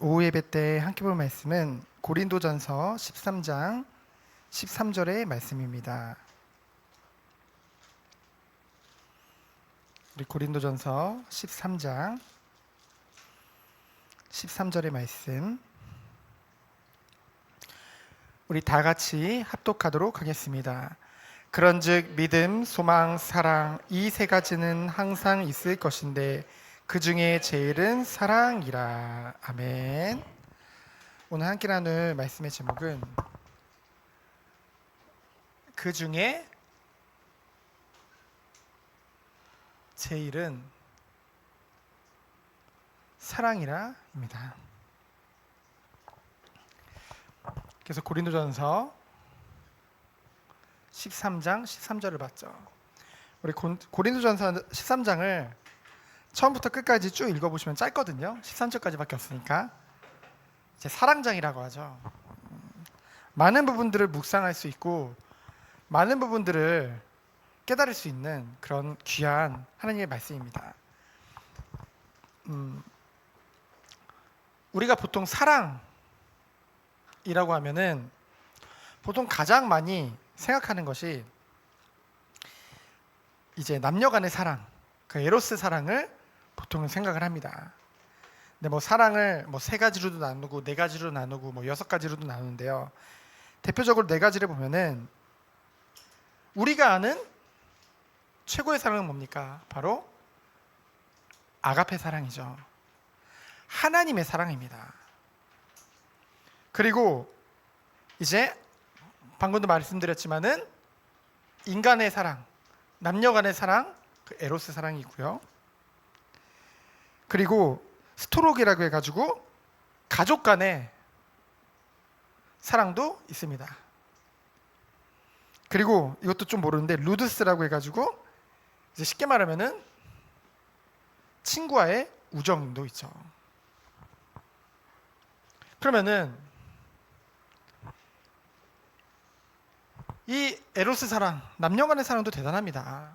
오후 예배 때 함께 볼 말씀은 고린도전서 13장 13절의 말씀입니다. 우리 고린도전서 13장 13절의 말씀 우리 다 같이 합독하도록 하겠습니다. 그런즉 믿음, 소망, 사랑 이 세 가지는 항상 있을 것인데 그 중에 제일은 사랑이라. 아멘. 오늘 함께 나눌 말씀의 제목은 그 중에 제일은 사랑이라입니다. 그래서 고린도전서 13장 13절을 봤죠. 우리 고린도전서 13장을 처음부터 끝까지 쭉 읽어보시면 짧거든요. 13절까지밖에 없으니까 이제 사랑장이라고 하죠. 많은 부분들을 묵상할 수 있고 많은 부분들을 깨달을 수 있는 그런 귀한 하나님의 말씀입니다. 우리가 보통 사랑이라고 하면은 보통 가장 많이 생각하는 것이 이제 남녀간의 사랑, 그 에로스 사랑을 보통은 생각을 합니다. 근데 뭐 사랑을 뭐 세 가지로도 나누고 네 가지로 나누고 뭐 여섯 가지로도 나누는데요. 대표적으로 네 가지를 보면은 우리가 아는 최고의 사랑은 뭡니까? 바로 아가페 사랑이죠. 하나님의 사랑입니다. 그리고 이제 방금도 말씀드렸지만은 인간의 사랑, 남녀 간의 사랑, 그 에로스 사랑이고요. 그리고 스토록이라고 해가지고 가족 간의 사랑도 있습니다. 그리고 이것도 좀 모르는데 루드스라고 해가지고 이제 쉽게 말하면은 친구와의 우정도 있죠. 그러면은 이 에로스 사랑, 남녀 간의 사랑도 대단합니다.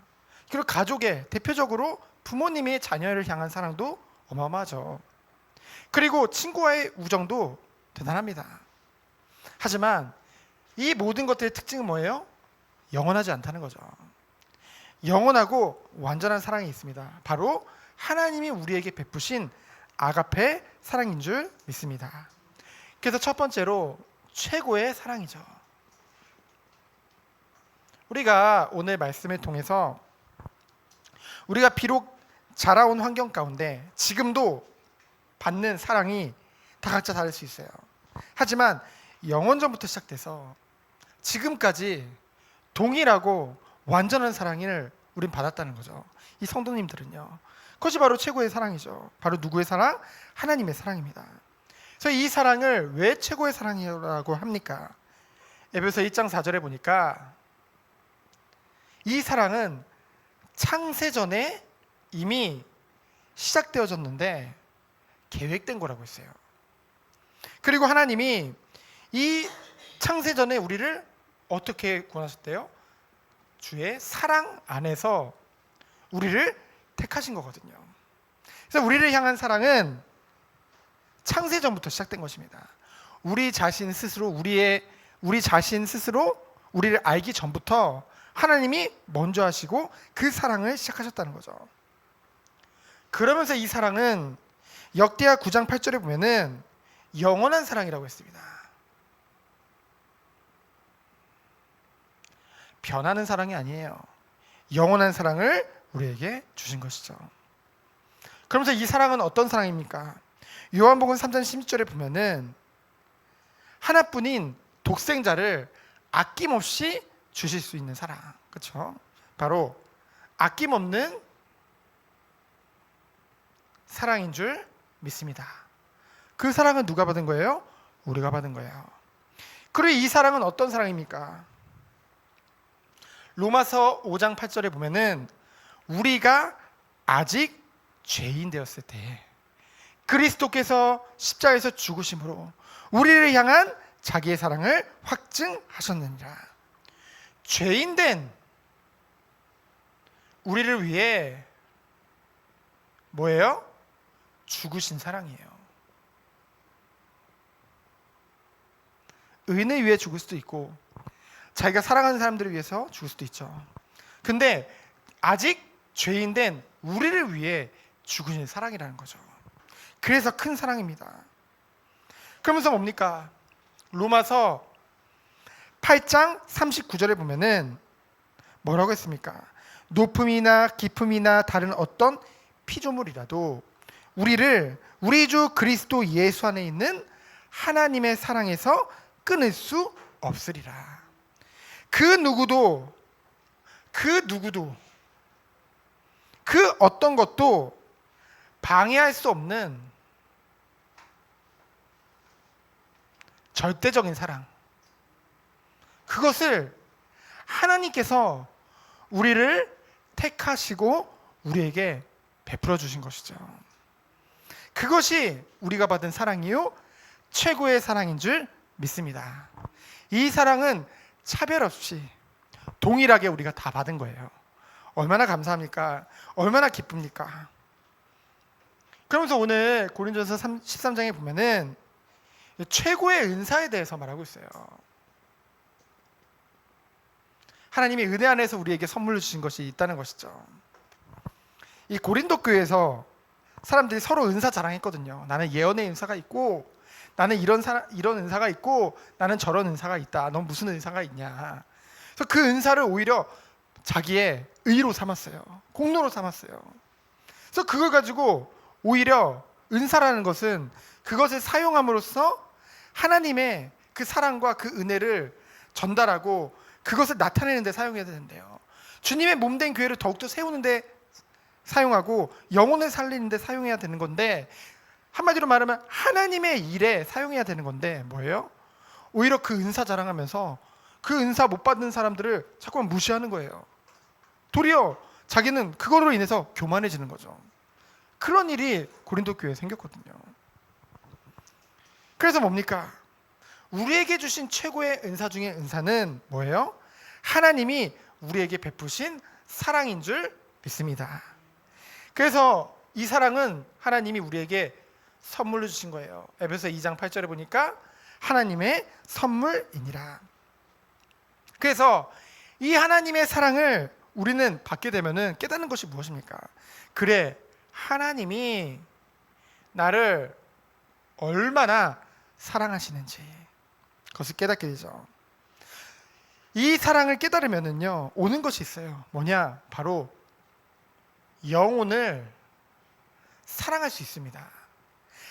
그리고 가족의 대표적으로 부모님의 자녀를 향한 사랑도 어마어마하죠. 그리고 친구와의 우정도 대단합니다. 하지만 이 모든 것들의 특징은 뭐예요? 영원하지 않다는 거죠. 영원하고 완전한 사랑이 있습니다. 바로 하나님이 우리에게 베푸신 아가페 사랑인 줄 믿습니다. 그래서 첫 번째로 최고의 사랑이죠. 우리가 오늘 말씀을 통해서 우리가 비록 자라온 환경 가운데 지금도 받는 사랑이 다 각자 다를 수 있어요. 하지만 영원전부터 시작돼서 지금까지 동일하고 완전한 사랑을 우린 받았다는 거죠. 이 성도님들은요. 그것이 바로 최고의 사랑이죠. 바로 누구의 사랑? 하나님의 사랑입니다. 그래서 이 사랑을 왜 최고의 사랑이라고 합니까? 에베소 1장 4절에 보니까 이 사랑은 창세전에 이미 시작되어졌는데 계획된 거라고 했어요. 그리고 하나님이 이 창세전에 우리를 어떻게 구원하셨대요? 주의 사랑 안에서 우리를 택하신 거거든요. 그래서 우리를 향한 사랑은 창세전부터 시작된 것입니다. 우리 자신 스스로 우리를 알기 전부터 하나님이 먼저 하시고 그 사랑을 시작하셨다는 거죠. 그러면서 이 사랑은 역대하 9장 8절에 보면은 영원한 사랑이라고 했습니다. 변하는 사랑이 아니에요. 영원한 사랑을 우리에게 주신 것이죠. 그러면서 이 사랑은 어떤 사랑입니까? 요한복음 3장 16절에 보면은 하나뿐인 독생자를 아낌없이 주실 수 있는 사랑. 그렇죠? 바로 아낌없는 사랑인 줄 믿습니다. 그 사랑은 누가 받은 거예요? 우리가 받은 거예요. 그리고 이 사랑은 어떤 사랑입니까? 로마서 5장 8절에 보면은 우리가 아직 죄인 되었을 때 그리스도께서 십자가에서 죽으심으로 우리를 향한 자기의 사랑을 확증하셨느니라. 죄인된 우리를 위해 뭐예요? 죽으신 사랑이에요. 의인을 위해 죽을 수도 있고 자기가 사랑하는 사람들을 위해서 죽을 수도 있죠. 근데 아직 죄인 된 우리를 위해 죽으신 사랑이라는 거죠. 그래서 큰 사랑입니다. 그러면서 뭡니까? 로마서 8장 39절에 보면은 뭐라고 했습니까? 높음이나 깊음이나 다른 어떤 피조물이라도 우리를 우리 주 그리스도 예수 안에 있는 하나님의 사랑에서 끊을 수 없으리라. 그 누구도 그 어떤 것도 방해할 수 없는 절대적인 사랑, 그것을 하나님께서 우리를 택하시고 우리에게 베풀어 주신 것이죠. 그것이 우리가 받은 사랑이요 최고의 사랑인 줄 믿습니다. 이 사랑은 차별 없이 동일하게 우리가 다 받은 거예요. 얼마나 감사합니까? 얼마나 기쁩니까? 그러면서 오늘 고린도전서 13장에 보면은 최고의 은사에 대해서 말하고 있어요. 하나님이 은혜 안에서 우리에게 선물로 주신 것이 있다는 것이죠. 이 고린도 교회에서 사람들이 서로 은사 자랑했거든요. 나는 예언의 은사가 있고, 나는 이런 은사가 있고, 나는 저런 은사가 있다. 넌 무슨 은사가 있냐. 그래서 그 은사를 오히려 자기의 의로 삼았어요. 공로로 삼았어요. 그래서 그걸 가지고 오히려 은사라는 것은 그것을 사용함으로써 하나님의 그 사랑과 그 은혜를 전달하고 그것을 나타내는 데 사용해야 되는데요. 주님의 몸된 교회를 더욱더 세우는 데 사용하고 영혼을 살리는 데 사용해야 되는 건데, 한마디로 말하면 하나님의 일에 사용해야 되는 건데 뭐예요? 오히려 그 은사 자랑하면서 그 은사 못 받는 사람들을 자꾸만 무시하는 거예요. 도리어 자기는 그걸로 인해서 교만해지는 거죠. 그런 일이 고린도 교회에 생겼거든요. 그래서 뭡니까? 우리에게 주신 최고의 은사 중에 은사는 뭐예요? 하나님이 우리에게 베푸신 사랑인 줄 믿습니다. 그래서 이 사랑은 하나님이 우리에게 선물로 주신 거예요. 에베소 2장 8절에 보니까 하나님의 선물이니라. 그래서 이 하나님의 사랑을 우리는 받게 되면은 깨닫는 것이 무엇입니까? 그래, 하나님이 나를 얼마나 사랑하시는지 그것을 깨닫게 되죠. 이 사랑을 깨달으면은요 오는 것이 있어요. 뭐냐? 바로 영혼을 사랑할 수 있습니다.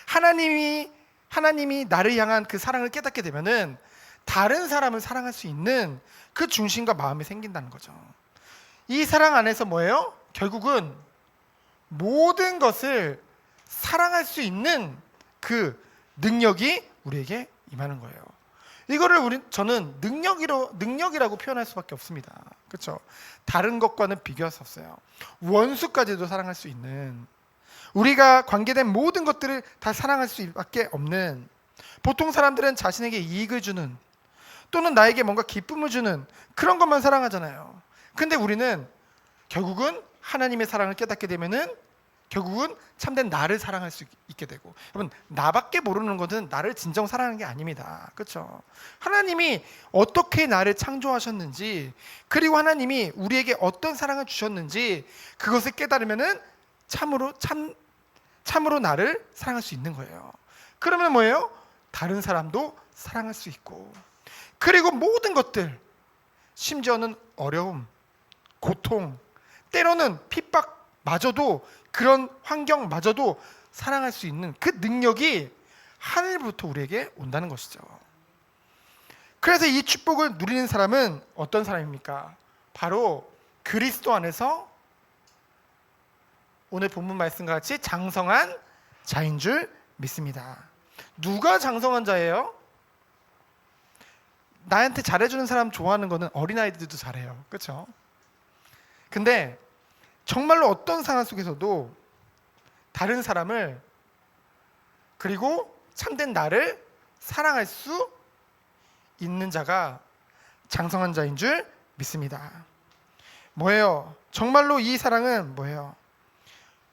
하나님이 나를 향한 그 사랑을 깨닫게 되면은 다른 사람을 사랑할 수 있는 그 중심과 마음이 생긴다는 거죠. 이 사랑 안에서 뭐예요? 결국은 모든 것을 사랑할 수 있는 그 능력이 우리에게 임하는 거예요. 이거를 저는 능력이라고 표현할 수밖에 없습니다. 그렇죠? 다른 것과는 비교할 수 없어요. 원수까지도 사랑할 수 있는, 우리가 관계된 모든 것들을 다 사랑할 수밖에 없는, 보통 사람들은 자신에게 이익을 주는 또는 나에게 뭔가 기쁨을 주는 그런 것만 사랑하잖아요. 근데 우리는 결국은 하나님의 사랑을 깨닫게 되면은 결국은 참된 나를 사랑할 수 있게 되고, 여러분, 나밖에 모르는 것은 나를 진정 사랑하는 게 아닙니다. 그렇죠? 하나님이 어떻게 나를 창조하셨는지, 그리고 하나님이 우리에게 어떤 사랑을 주셨는지 그것을 깨달으면은 참으로 나를 사랑할 수 있는 거예요. 그러면 뭐예요? 다른 사람도 사랑할 수 있고, 그리고 모든 것들, 심지어는 어려움, 고통, 때로는 핍박마저도, 그런 환경마저도 사랑할 수 있는 그 능력이 하늘부터 우리에게 온다는 것이죠. 그래서 이 축복을 누리는 사람은 어떤 사람입니까? 바로 그리스도 안에서 오늘 본문 말씀과 같이 장성한 자인 줄 믿습니다. 누가 장성한 자예요? 나한테 잘해주는 사람 좋아하는 거는 어린아이들도 잘해요. 그렇죠? 근데 정말로 어떤 상황 속에서도 다른 사람을, 그리고 참된 나를 사랑할 수 있는 자가 장성한 자인 줄 믿습니다. 뭐예요? 정말로 이 사랑은 뭐예요?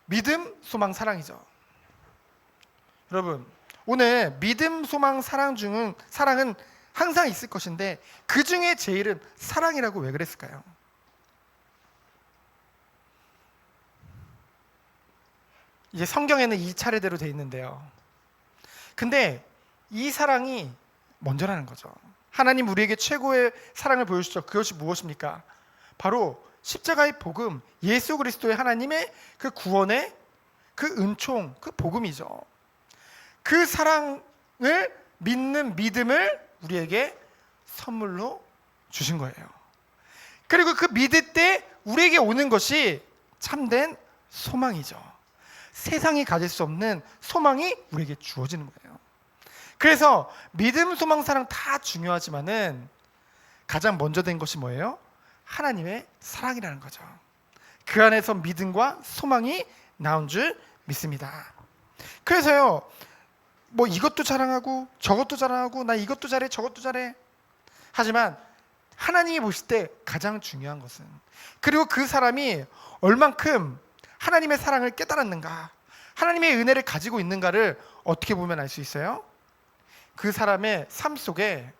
믿음, 소망, 사랑이죠. 여러분, 오늘 믿음, 소망, 사랑은 항상 있을 것인데 그 중에 제일은 사랑이라고 왜 그랬을까요? 이제 성경에는 이 차례대로 돼 있는데요. 근데 이 사랑이 먼저라는 거죠. 하나님 우리에게 최고의 사랑을 보여주셨죠. 그것이 무엇입니까? 바로 십자가의 복음, 예수 그리스도의 하나님의 그 구원의 그 은총, 그 복음이죠. 그 사랑을 믿는 믿음을 우리에게 선물로 주신 거예요. 그리고 그 믿을 때 우리에게 오는 것이 참된 소망이죠. 세상이 가질 수 없는 소망이 우리에게 주어지는 거예요. 그래서 믿음, 소망, 사랑 다 중요하지만은 가장 먼저 된 것이 뭐예요? 하나님의 사랑이라는 거죠. 그 안에서 믿음과 소망이 나온 줄 믿습니다. 그래서요, 뭐 이것도 자랑하고 저것도 자랑하고 나 이것도 잘해 저것도 잘해. 하지만 하나님이 보실 때 가장 중요한 것은, 그리고 그 사람이 얼만큼 하나님의 사랑을 깨달았는가, 하나님의 은혜를 가지고 있는가를 어떻게 보면 알 수 있어요? 그 사람의 삶 속에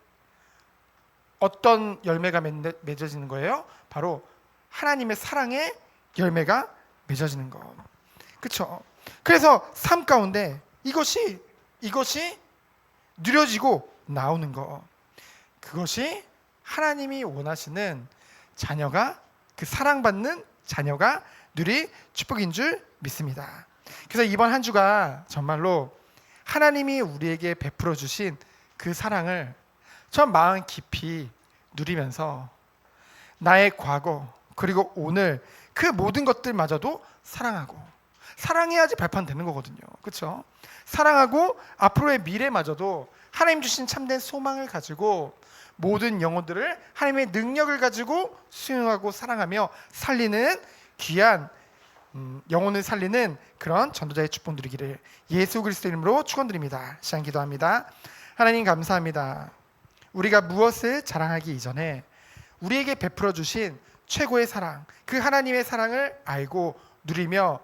어떤 열매가 맺어지는 거예요? 바로 하나님의 사랑의 열매가 맺어지는 거. 그렇죠? 그래서 삶 가운데 이것이 누려지고 나오는 거, 그것이 하나님이 원하시는 자녀가, 그 사랑받는 자녀가 누릴 축복인 줄 믿습니다. 그래서 이번 한 주가 정말로 하나님이 우리에게 베풀어 주신 그 사랑을 저 마음 깊이 누리면서 나의 과거 그리고 오늘 그 모든 것들마저도 사랑하고, 사랑해야지 발판되는 거거든요. 그렇죠? 사랑하고 앞으로의 미래마저도 하나님 주신 참된 소망을 가지고 모든 영혼들을 하나님의 능력을 가지고 수용하고 사랑하며 살리는 귀한 영혼을 살리는 그런 전도자의 축복 누리기를 예수 그리스도 이름으로 축원드립니다. 시간 기도합니다. 하나님 감사합니다. 우리가 무엇을 자랑하기 이전에 우리에게 베풀어 주신 최고의 사랑, 그 하나님의 사랑을 알고 누리며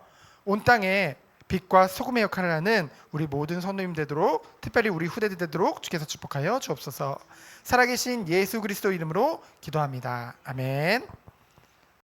온 땅에 빛과 소금의 역할을 하는 우리 모든 성도님 되도록, 특별히 우리 후대들 되도록 주께서 축복하여 주옵소서. 살아계신 예수 그리스도 이름으로 기도합니다. 아멘.